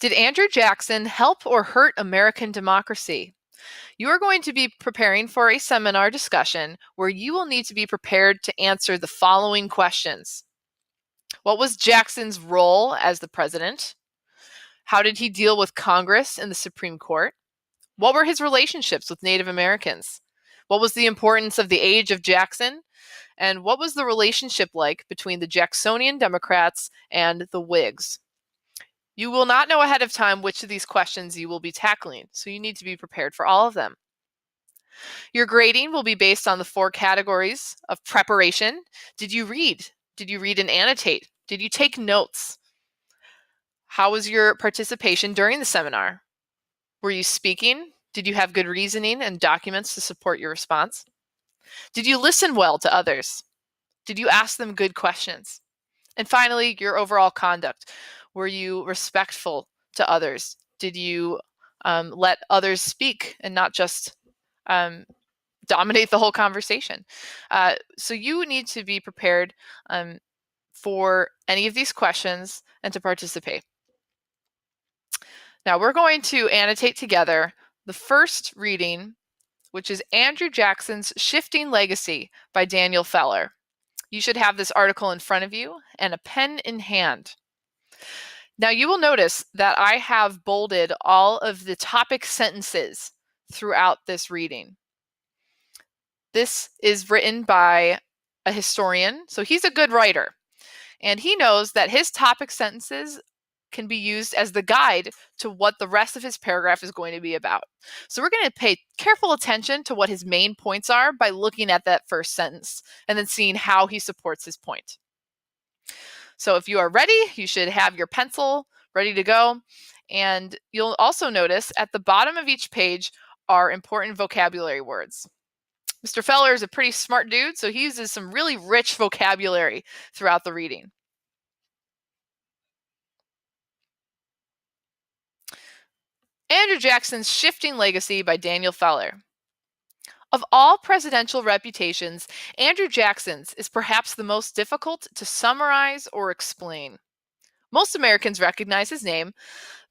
Did Andrew Jackson help or hurt American democracy? You are going to be preparing for a seminar discussion where you will need to be prepared to answer the following questions. What was Jackson's role as the president? How did he deal with Congress and the Supreme Court? What were his relationships with Native Americans? What was the importance of the age of Jackson? And what was the relationship like between the Jacksonian Democrats and the Whigs? You will not know ahead of time which of these questions you will be tackling, so you need to be prepared for all of them. Your grading will be based on the 4 categories of preparation. Did you read? Did you read and annotate? Did you take notes? How was your participation during the seminar? Were you speaking? Did you have good reasoning and documents to support your response? Did you listen well to others? Did you ask them good questions? And finally, your overall conduct. Were you respectful to others? Did you let others speak and not just dominate the whole conversation? So you need to be prepared for any of these questions and to participate. Now we're going to annotate together the first reading, which is Andrew Jackson's Shifting Legacy by Daniel Feller. You should have this article in front of you and a pen in hand. Now you will notice that I have bolded all of the topic sentences throughout this reading. This is written by a historian, so he's a good writer, and he knows that his topic sentences can be used as the guide to what the rest of his paragraph is going to be about. So we're going to pay careful attention to what his main points are by looking at that first sentence and then seeing how he supports his point. So if you are ready, you should have your pencil ready to go. And you'll also notice at the bottom of each page are important vocabulary words. Mr. Feller is a pretty smart dude, so he uses some really rich vocabulary throughout the reading. Andrew Jackson's Shifting Legacy by Daniel Feller. Of all presidential reputations, Andrew Jackson's is perhaps the most difficult to summarize or explain. Most Americans recognize his name,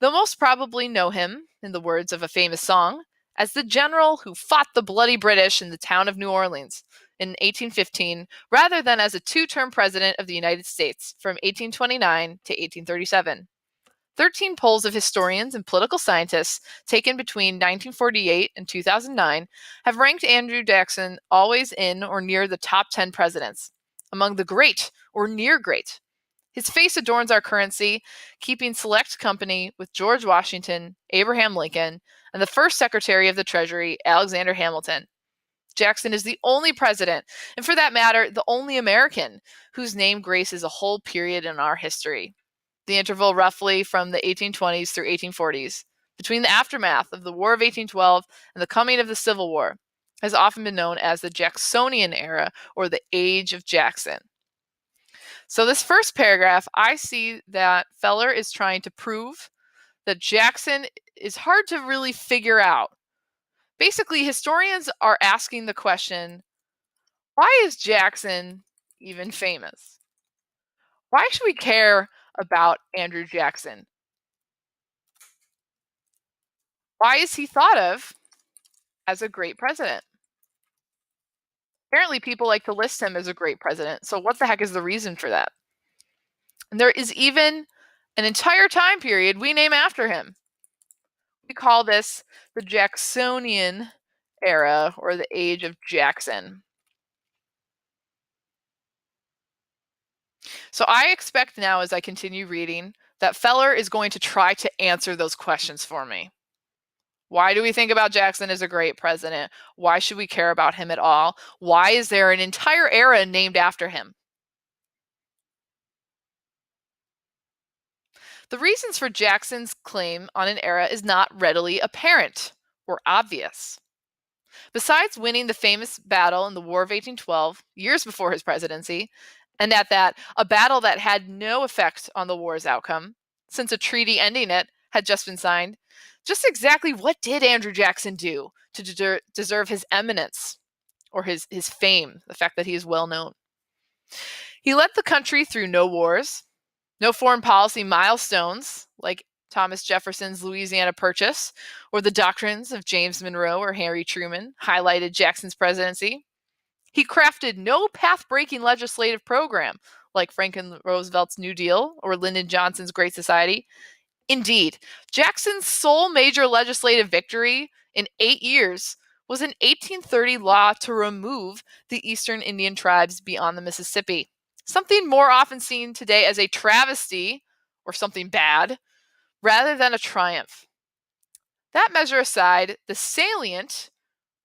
though most probably know him, in the words of a famous song, as the general who fought the bloody British in the town of New Orleans in 1815, rather than as a 2-term president of the United States from 1829 to 1837. 13 polls of historians and political scientists taken between 1948 and 2009 have ranked Andrew Jackson always in or near the top 10 presidents, among the great or near great. His face adorns our currency, keeping select company with George Washington, Abraham Lincoln, and the first Secretary of the Treasury, Alexander Hamilton. Jackson is the only president, and for that matter, the only American, whose name graces a whole period in our history. The interval roughly from the 1820s through 1840s, between the aftermath of the War of 1812 and the coming of the Civil War, has often been known as the Jacksonian era or the Age of Jackson. So this first paragraph, I see that Feller is trying to prove that Jackson is hard to really figure out. Basically, historians are asking the question, why is Jackson even famous? Why should we care about Andrew Jackson? Why is he thought of as a great president? Apparently, people like to list him as a great president, so what the heck is the reason for that? And there is even an entire time period we name after him. We call this the Jacksonian era, or the Age of Jackson. So I expect now, as I continue reading, that Feller is going to try to answer those questions for me. Why do we think about Jackson as a great president? Why should we care about him at all? Why is there an entire era named after him? The reasons for Jackson's claim on an era is not readily apparent or obvious. Besides winning the famous battle in the War of 1812, years before his presidency, and at that, a battle that had no effect on the war's outcome, since a treaty ending it had just been signed, just exactly what did Andrew Jackson do to deserve his eminence or his fame, the fact that he is well known? He led the country through no wars, no foreign policy milestones like Thomas Jefferson's Louisiana Purchase, or the doctrines of James Monroe or Harry Truman highlighted Jackson's presidency. He crafted no path-breaking legislative program like Franklin Roosevelt's New Deal or Lyndon Johnson's Great Society. Indeed, Jackson's sole major legislative victory in 8 years was an 1830 law to remove the Eastern Indian tribes beyond the Mississippi, something more often seen today as a travesty or something bad rather than a triumph. That measure aside, the salient,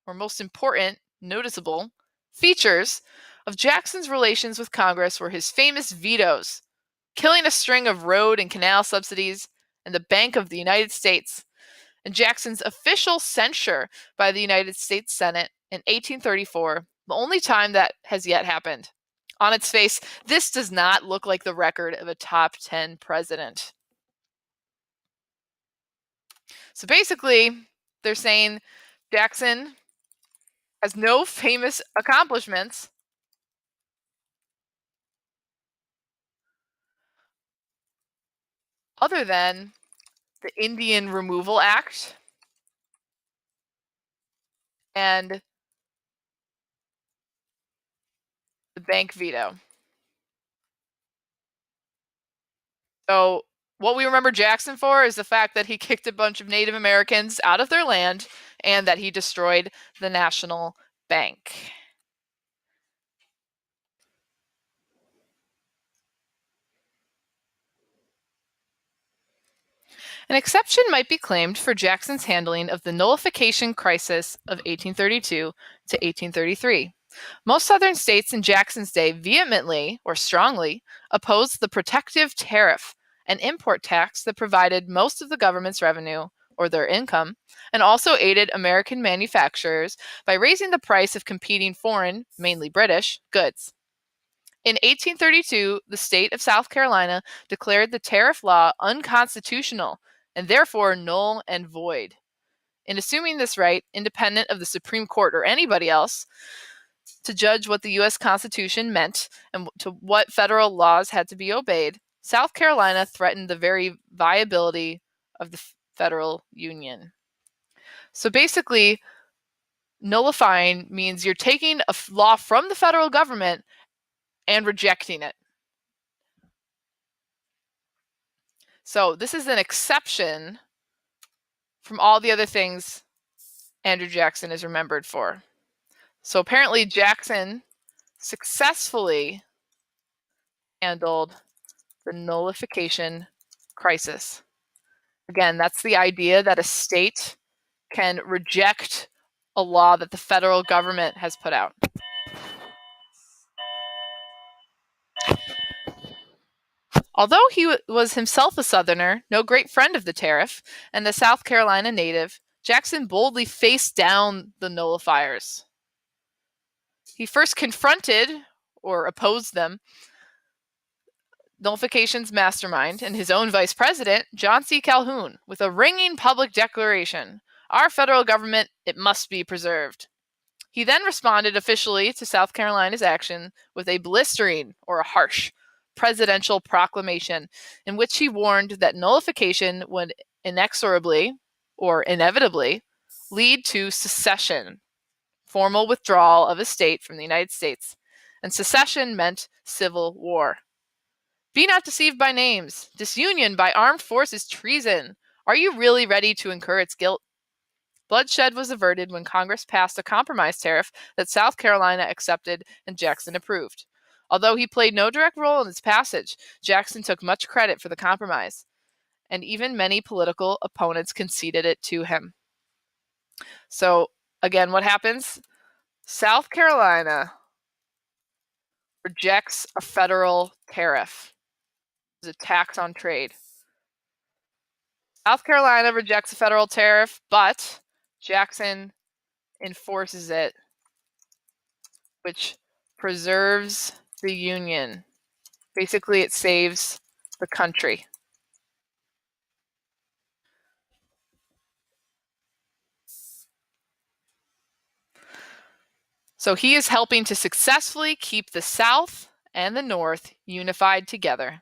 or most important, noticeable, features of Jackson's relations with Congress were his famous vetoes, killing a string of road and canal subsidies, and the Bank of the United States, and Jackson's official censure by the United States Senate in 1834, the only time that has yet happened. On its face, this does not look like the record of a top 10 president. So basically, they're saying Jackson has no famous accomplishments other than the Indian Removal Act and the bank veto. So, what we remember Jackson for is the fact that he kicked a bunch of Native Americans out of their land and that he destroyed the National Bank. An exception might be claimed for Jackson's handling of the Nullification Crisis of 1832 to 1833. Most Southern states in Jackson's day vehemently or strongly opposed the protective tariff, an import tax that provided most of the government's revenue or their income, and also aided American manufacturers by raising the price of competing foreign, mainly British, goods. In 1832, the state of South Carolina declared the tariff law unconstitutional and therefore null and void. In assuming this right, independent of the Supreme Court or anybody else, to judge what the U.S. Constitution meant and to what federal laws had to be obeyed, South Carolina threatened the very viability of the federal union. So basically, nullifying means you're taking a law from the federal government and rejecting it. So this is an exception from all the other things Andrew Jackson is remembered for. So apparently Jackson successfully handled the Nullification Crisis. Again, that's the idea that a state can reject a law that the federal government has put out. Although he was himself a Southerner, no great friend of the tariff, and a South Carolina native, Jackson boldly faced down the nullifiers. He first confronted, or opposed them, Nullification's mastermind and his own vice president, John C. Calhoun, with a ringing public declaration: "Our federal government, it must be preserved." He then responded officially to South Carolina's action with a blistering, or a harsh, presidential proclamation in which he warned that nullification would inexorably, or inevitably, lead to secession, formal withdrawal of a state from the United States, and secession meant civil war. "Be not deceived by names. Disunion by armed force is treason. Are you really ready to incur its guilt?" Bloodshed was averted when Congress passed a compromise tariff that South Carolina accepted and Jackson approved. Although he played no direct role in its passage, Jackson took much credit for the compromise, and even many political opponents conceded it to him. So, again, what happens? South Carolina rejects a federal tariff. It's a tax on trade. South Carolina rejects a federal tariff, but Jackson enforces it, which preserves the Union. Basically, it saves the country. So he is helping to successfully keep the South and the North unified together.